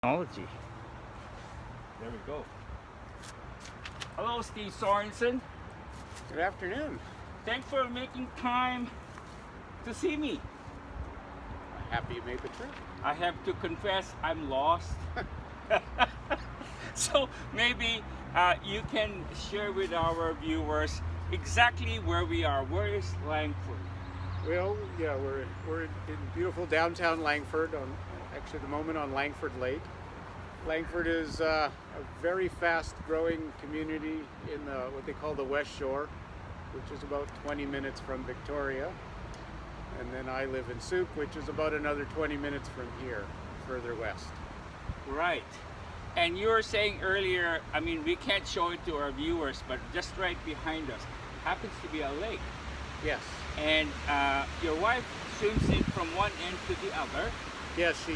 Technology. There we go. Hello, Steve Sorensen. Good afternoon. Thanks for making time to see me. Happy you made the trip. I have to confess, I'm lost. So maybe you can share with our viewers exactly where we are. Where is Langford? Well, yeah, we're in beautiful downtown Langford, actually the moment on Langford Lake. Langford is a very fast-growing community in what they call the West Shore, which is about 20 minutes from Victoria. And then I live in Sooke, which is about another 20 minutes from here, further west. Right. And you were saying earlier, I mean, we can't show it to our viewers, but just right behind us happens to be a lake. Yes. And your wife swims in from one end to the other. Yes, she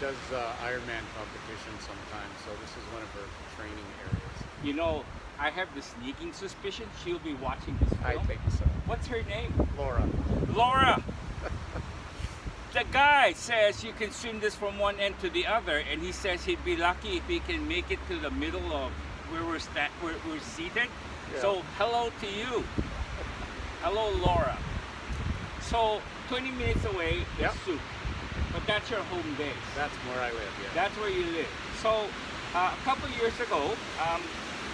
does Ironman competition sometimes, so this is one of her training areas. You know, I have the sneaking suspicion she'll be watching this film. I think so. What's her name? Laura. Laura! The guy says you can swim this from one end to the other, and he says he'd be lucky if he can make it to the middle of where we're seated. Yeah. So, hello to you. Hello, Laura. So, 20 minutes away is Yep. Sooke, but that's your home base. That's where I live, yeah. That's where you live. So, a couple years ago,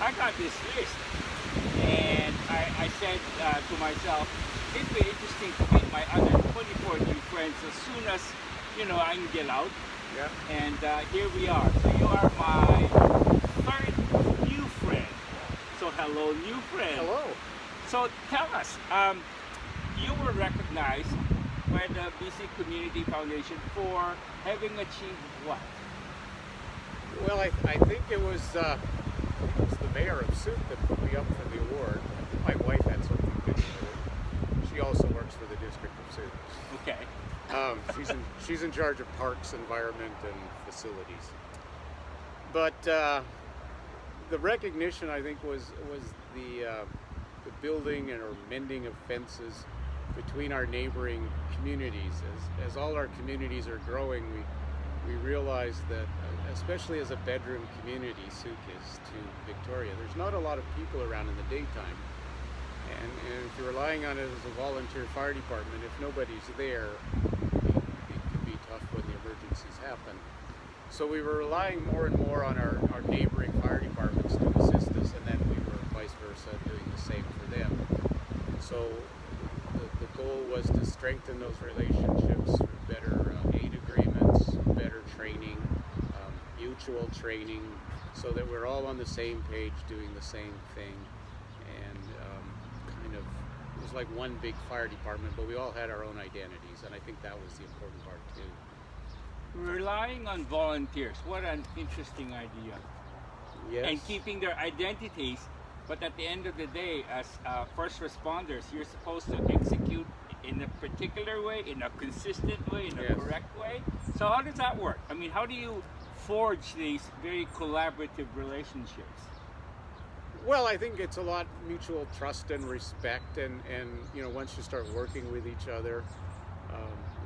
I got this list, and I said to myself, it'd be interesting to meet my other 24 new friends as soon as, you know, I can get out. Yeah. And here we are. So you are my third new friend. So hello, new friend. Hello. So tell us, you were recognized by the BC Community Foundation for having achieved what? Well, I think it was the mayor of Sooke that put me up for the award. My wife had something to do with it. She also works for the district of Sooke. Okay. She's in charge of parks, environment, and facilities. But the recognition, I think, was the building and or mending of fences between our neighboring communities. As all our communities are growing, we realize that, especially as a bedroom community, Sooke is to Victoria, there's not a lot of people around in the daytime. And if you're relying on it as a volunteer fire department, if nobody's there, it can be tough when the emergencies happen. So we were relying more and more on our neighboring fire departments to assist us, and then we were vice versa doing the same for them. So the goal was to strengthen those relationships through better aid agreements, better training, mutual training, so that we're all on the same page doing the same thing. And kind of, it was like one big fire department, but we all had our own identities, and I think that was the important part too. Relying on volunteers, what an interesting idea. Yes. And keeping their identities, but at the end of the day, as first responders, you're supposed to execute in a particular way, in a consistent way, in a Yes. correct way. So how does that work? I mean, how do you forge these very collaborative relationships? Well, I think it's a lot mutual trust and respect, and you know, once you start working with each other,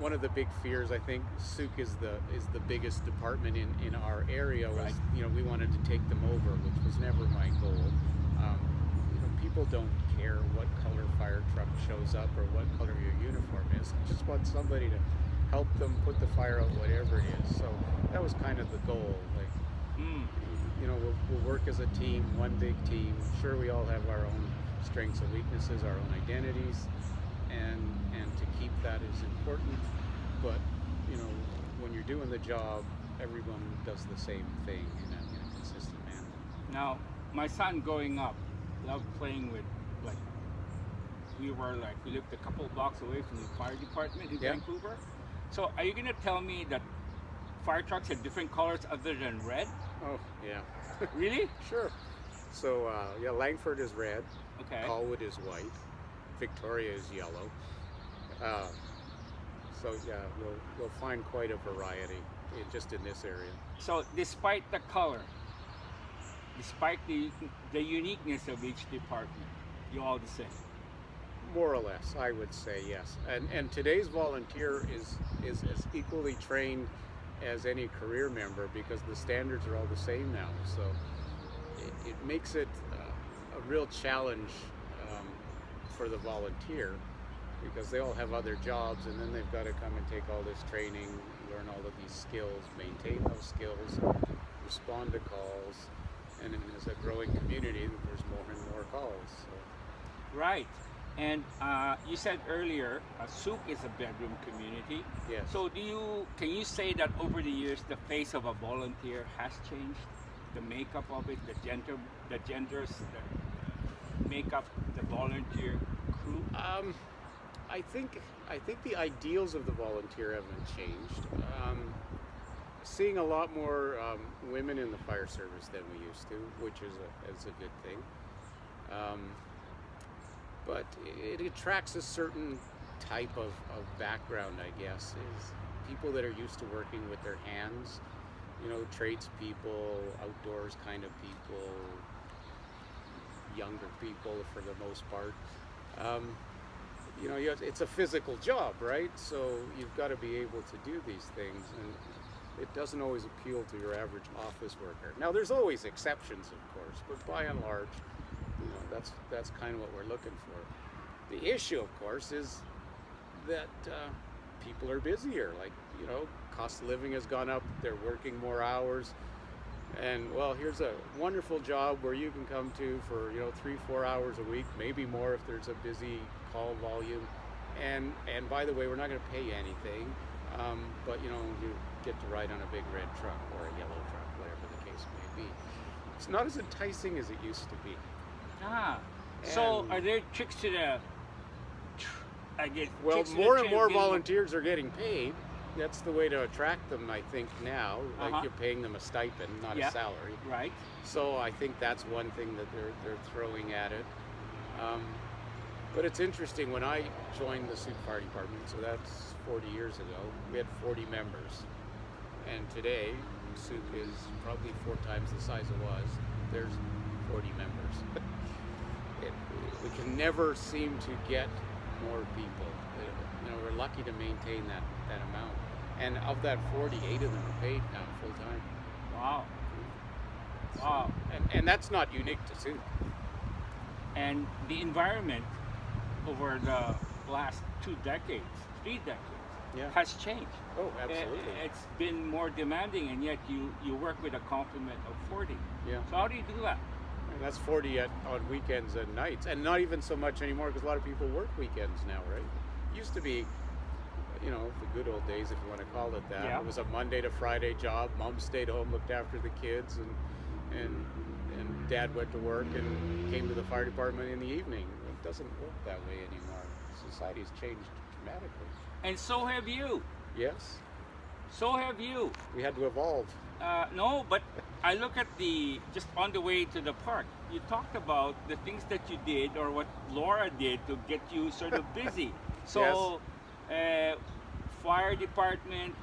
one of the big fears, I think, Sooke is the biggest department in our area. Was, right. You know, we wanted to take them over, which was never my goal. You know, people don't care what color fire truck shows up or what color your uniform is. They just want somebody to help them put the fire out, whatever it is. So that was kind of the goal. Like, you know, we'll work as a team, one big team. Sure, we all have our own strengths and weaknesses, our own identities, and to keep that is important. But you know, when you're doing the job, everyone does the same thing in a consistent manner. Now, my son growing up loved playing with, like, we lived a couple of blocks away from the fire department in Yeah. Vancouver. So are you going to tell me that fire trucks have different colors other than red? Oh, yeah. Really? Sure. So, yeah, Langford is red. Okay. Colwood is white. Victoria is yellow. So, yeah, we'll find quite a variety just in this area. So despite the color, despite the uniqueness of each department, you're all the same. More or less, I would say yes. And today's volunteer is as equally trained as any career member because the standards are all the same now. So it makes it a real challenge for the volunteer because they all have other jobs, and then they've got to come and take all this training, learn all of these skills, maintain those skills, respond to calls, and as a growing community, there's more and more calls. So. Right. And you said earlier, Sooke is a bedroom community. Yes. So can you say that over the years, the face of a volunteer has changed? The makeup of it, the genders, the makeup, the volunteer crew? I think the ideals of the volunteer haven't changed. Seeing a lot more women in the fire service than we used to, which is a good thing. But it attracts a certain type of background, I guess, is people that are used to working with their hands, tradespeople, outdoors kind of people, younger people for the most part. It's a physical job, right? So you've got to be able to do these things, and it doesn't always appeal to your average office worker. Now, there's always exceptions, of course, but by and large, that's kind of what we're looking for. The issue, of course, is that people are busier. Cost of living has gone up. They're working more hours. And, well, here's a wonderful job where you can come to for, 3-4 hours a week, maybe more if there's a busy call volume. And by the way, we're not going to pay you anything, but, you get to ride on a big red truck or a yellow truck, whatever the case may be. It's not as enticing as it used to be. So are there tricks to well, more and more volunteers are getting paid. That's the way to attract them, I think, now. You're paying them a stipend, not a salary. Right. So I think that's one thing that they're throwing at it. But it's interesting, when I joined the Sooke Fire Department, so that's 40 years ago, we had 40 members. And today, Sooke is probably 4 times the size it was. There's 40 members. We can never seem to get more people. We're lucky to maintain that amount. And of that 40, 8 of them are paid now full time. Wow. So, Wow. And that's not unique to Sooke. And the environment over the last 3 decades, has changed. Oh, absolutely. It's been more demanding, and yet you work with a complement of 40. Yeah. So how do you do that? And that's 40 on weekends and nights, and not even so much anymore because a lot of people work weekends now, right? It used to be, the good old days, if you want to call it that. Yeah. It was a Monday to Friday job. Mom stayed home, looked after the kids, and Dad went to work and came to the fire department in the evening. It doesn't work that way anymore. Society's changed dramatically. And so have you. Yes. So have you. We had to evolve. No, but I look at just on the way to the park, you talked about the things that you did or what Laura did to get you sort of busy. So, fire department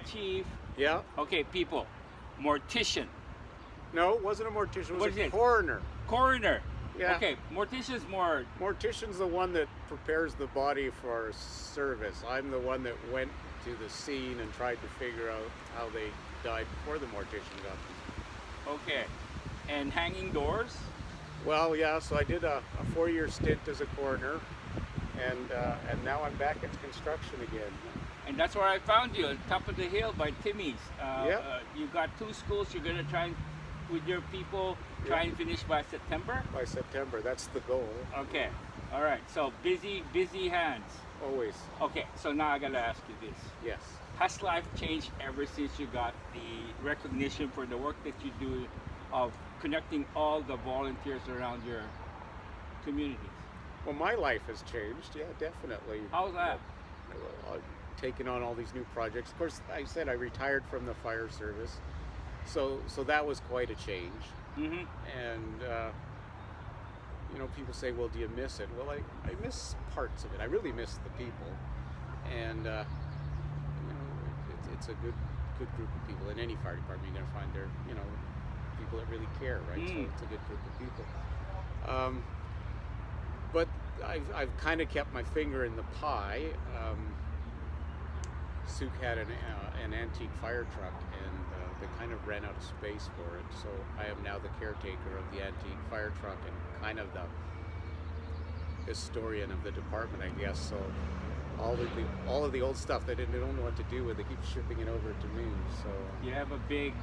chief. Yeah. Okay, people. Mortician. No, it wasn't a mortician. It What was is a it? coroner. Coroner. Yeah. Okay, mortician's more. Mortician's the one that prepares the body for service. I'm the one that went to the scene and tried to figure out how they died before the mortician got them. Okay. And hanging doors? Well, yeah, so I did a 4-year stint as a coroner, and now I'm back at construction again. And that's where I found you, on top of the hill by Timmy's. Yep. You got 2 schools. You're going to try and, with your people, try and finish by September? By September, that's the goal. Okay. All right. So busy hands. Always. Okay. So now I got to ask you this. Yes. Has life changed ever since you got the recognition for the work that you do of connecting all the volunteers around your communities? Well, my life has changed. Yeah, definitely. How's that? I've taken on all these new projects. Of course, I said I retired from the fire service, so that was quite a change. Mm-hmm. And people say, well, do you miss it? Well, I miss parts of it. I really miss the people, and it's a good group of people. In any fire department, you're going to find there, people that really care, right? So it's a good group of people. But I've kind of kept my finger in the pie. Sooke had an antique fire truck, and they kind of ran out of space for it. So I am now the caretaker of the antique fire truck and kind of the historian of the department, I guess. So all of the old stuff they don't know what to do with, they keep shipping it over to me. So You have a big,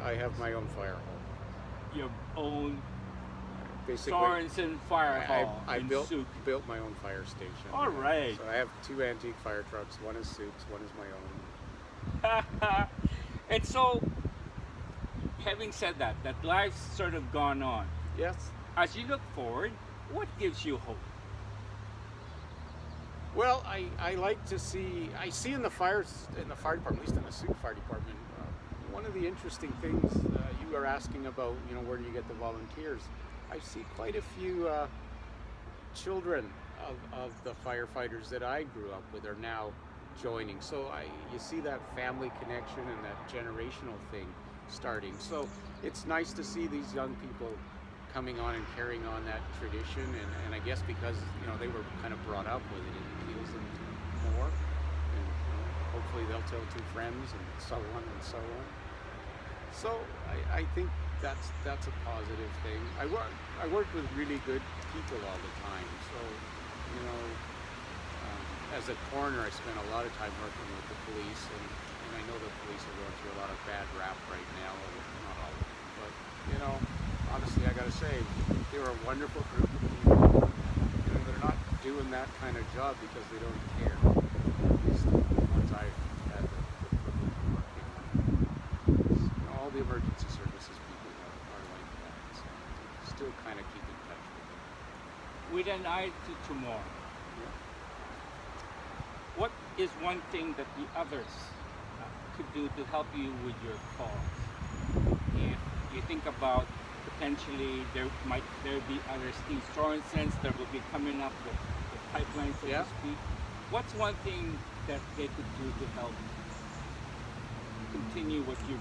I have my own fire hall. your own Basically, Sorensen fire hall I in built Sooke. my own fire station. All right. So I have 2 antique fire trucks. One is Sooke's, one is my own. And so, having said that life's sort of gone on. Yes. As you look forward, what gives you hope? Well, I like to see. I see in the fire department, at least in the Sooke Fire Department, one of the interesting things you are asking about. You know, where do you get the volunteers? I see quite a few children of the firefighters that I grew up with are now joining. So you see that family connection and that generational thing starting. So it's nice to see these young people coming on and carrying on that tradition. And I guess because they were kind of brought up with it, it appeals them more. And hopefully they'll tell 2 friends and so on and so on. So I think that's a positive thing. I work with really good people all the time. So as a coroner, I spend a lot of time working with the police, and I know the police are going through a lot of bad rap right now. Not all of them, but honestly, I got to say they were a wonderful group of people. They're not doing that kind of job because they don't care. At least the ones I've had the privilege of working with. All the emergency services people are like that. So still kind of keep in touch with them. With an eye to tomorrow, Yeah. what is one thing that the others could do to help you with your cause? If you think about potentially there be other Steve Sorensens that will be coming up with the pipeline, so Yeah. to speak. What's one thing that they could do to help continue what you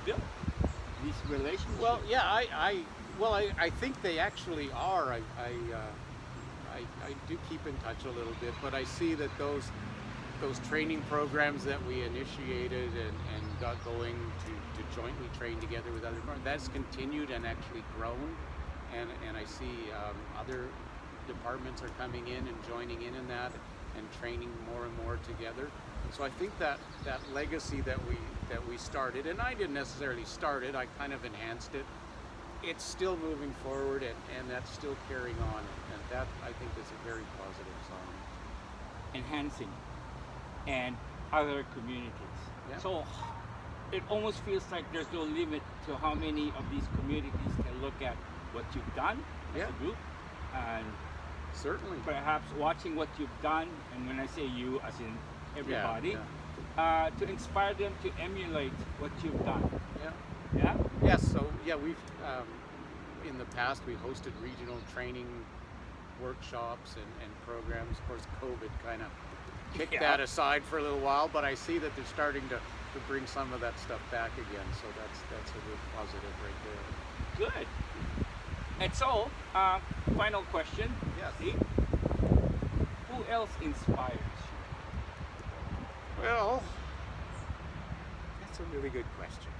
built? These relationships. Well, yeah, I think they actually are. I do keep in touch a little bit, but I see that those training programs that we initiated and got going to jointly train together with other departments, that's continued and actually grown, and I see other departments are coming in and joining in that and training more and more together. So I think that legacy that we started, and I didn't necessarily start it, I kind of enhanced it. It's still moving forward, and that's still carrying on, and that I think is a very positive sign. Enhancing and other communities. Yeah. So it almost feels like there's no limit to how many of these communities can look at what you've done as Yeah. a group, and Certainly. perhaps watching what you've done, and when I say you, as in everybody, Yeah. to inspire them to emulate what you've done. Yeah. Yeah? Yes. So yeah, we've in the past we hosted regional training workshops and programs. Of course, COVID kind of kicked Yeah. that aside for a little while, but I see that they're starting to bring some of that stuff back again. So that's a real positive right there. Good. And so, final question. Yes. Steve. Who else inspires you? Well, that's a really good question.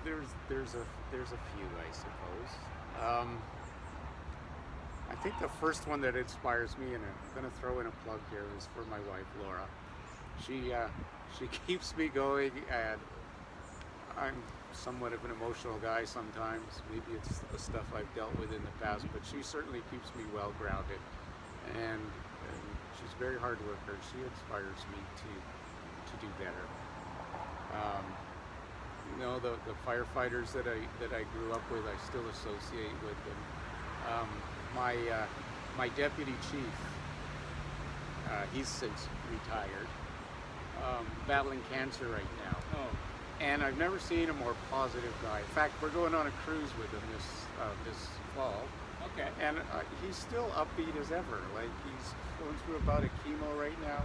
There's a few, I suppose. I think the first one that inspires me, and I'm going to throw in a plug here, is for my wife Laura. She keeps me going, and I'm somewhat of an emotional guy sometimes. Maybe it's the stuff I've dealt with in the past, but she certainly keeps me well grounded, and she's a very hard worker. She inspires me to do better. The firefighters that I grew up with, I still associate with them. My deputy chief, he's since retired, battling cancer right now. Oh, And I've never seen a more positive guy. In fact, we're going on a cruise with him this fall, okay. and he's still upbeat as ever. Like, he's going through about a chemo right now.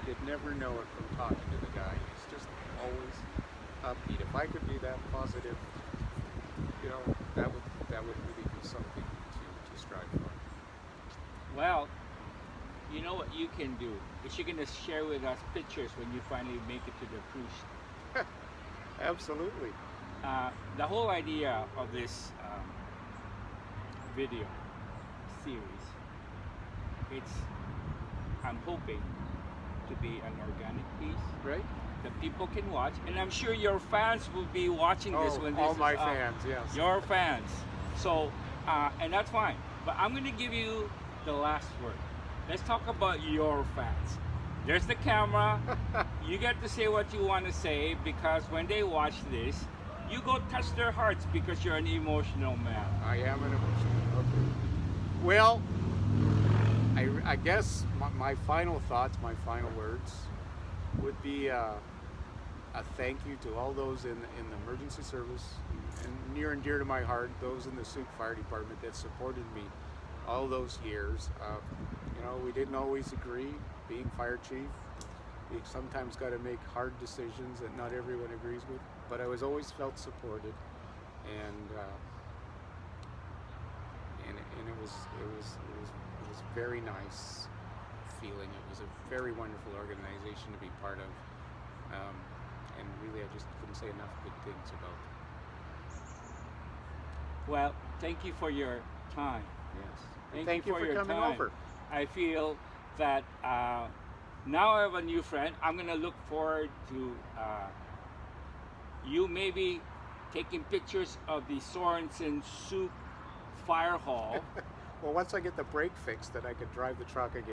You'd never know it from talking to the guy. He's just always upbeat. If I could be that positive, that would really be something to strive for. Well, you know what you can do? Is you're gonna share with us pictures when you finally make it to the cruise. Absolutely. The whole idea of this video series, it's, I'm hoping to be an organic piece Right? that people can watch, and I'm sure your fans will be watching this when this all is my up. fans, yes. Your fans. So, and that's fine. But I'm going to give you the last word. Let's talk about your fans. There's the camera. You get to say what you want to say, because when they watch this, you go touch their hearts because you're an emotional man. I am an emotional. Okay. Well, I guess my final thoughts, my final words would be a thank you to all those in the emergency service, and near and dear to my heart, those in the Sooke Fire Department that supported me all those years. You know, we didn't always agree. Being fire chief, you sometimes got to make hard decisions that not everyone agrees with. But I was always felt supported, and it was very nice feeling. It was a very wonderful organization to be part of, and really I just couldn't say enough good things about it. Well, thank you for your time. Yes. Thank you for coming time. over. I feel that now I have a new friend. I'm going to look forward to you maybe taking pictures of the Sorensen Sooke Fire Hall. Well, once I get the brake fixed, that I could drive the truck again.